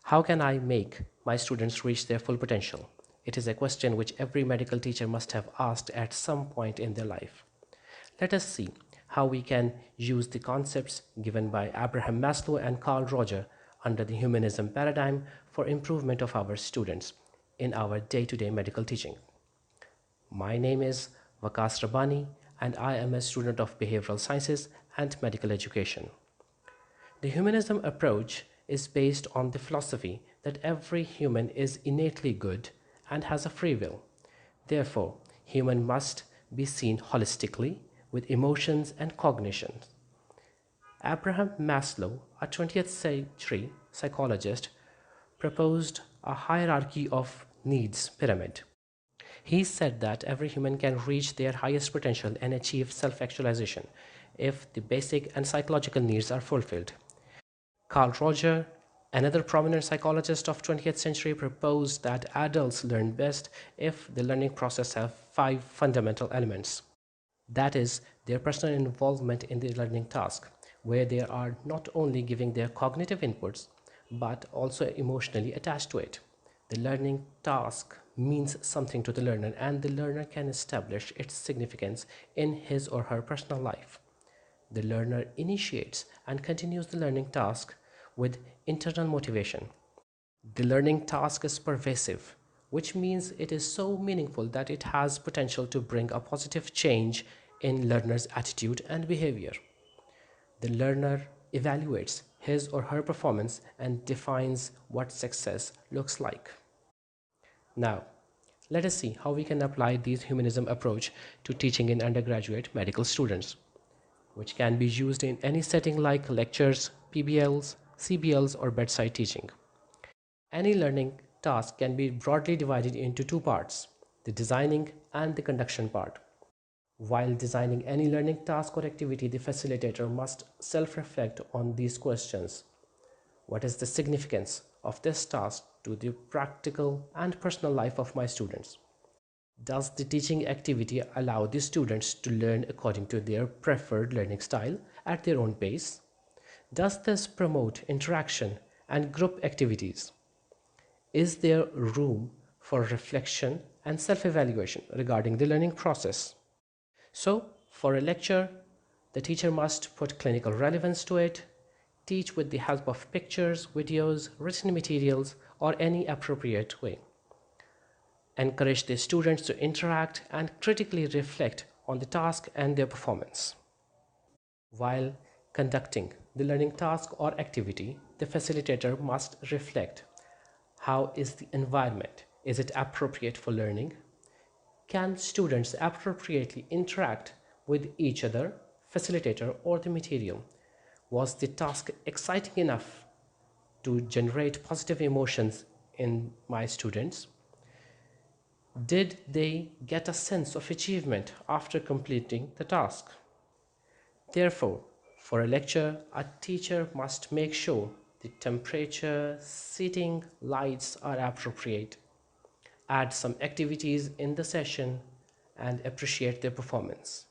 How can I make my students reach their full potential? It is a question which every medical teacher must have asked at some point in their life. Let us see how we can use the concepts given by Abraham Maslow and Carl Roger under the humanism paradigm for improvement of our students in our day-to-day medical teaching. My name is Vakas Rabani and I am a student of behavioral sciences and medical education. The humanism approach is based on the philosophy that every human is innately good and has a free will. Therefore, human must be seen holistically with emotions and cognitions. Abraham Maslow, a 20th century psychologist, proposed a hierarchy of needs pyramid. He said that every human can reach their highest potential and achieve self-actualization if the basic and psychological needs are fulfilled. Carl Roger, another prominent psychologist of 20th century, proposed that adults learn best if the learning process have 5 fundamental elements. That is, their personal involvement in the learning task, where they are not only giving their cognitive inputs, but also emotionally attached to it. The learning task means something to the learner, and the learner can establish its significance in his or her personal life. The learner initiates and continues the learning task with internal motivation. The learning task is pervasive, which means it is so meaningful that it has potential to bring a positive change in learner's attitude and behavior. The learner evaluates his or her performance and defines what success looks like. Now, let us see how we can apply this humanism approach to teaching in undergraduate medical students, which can be used in any setting like lectures, PBLs, CBLs, or bedside teaching. Any learning task can be broadly divided into 2 parts, the designing and the conduction part. While designing any learning task or activity, the facilitator must self-reflect on these questions. What is the significance of this task to the practical and personal life of my students? Does the teaching activity allow the students to learn according to their preferred learning style at their own pace? Does this promote interaction and group activities? Is there room for reflection and self-evaluation regarding the learning process? So, for a lecture, the teacher must put clinical relevance to it, teach with the help of pictures, videos, written materials, or any appropriate way. Encourage the students to interact and critically reflect on the task and their performance. While conducting the learning task or activity, the facilitator must reflect: how is the environment? Is it appropriate for learning? Can students appropriately interact with each other, facilitator, or the material? Was the task exciting enough to generate positive emotions in my students? Did they get a sense of achievement after completing the task? Therefore, for a lecture, a teacher must make sure the temperature, seating, lights are appropriate, add some activities in the session, and appreciate their performance.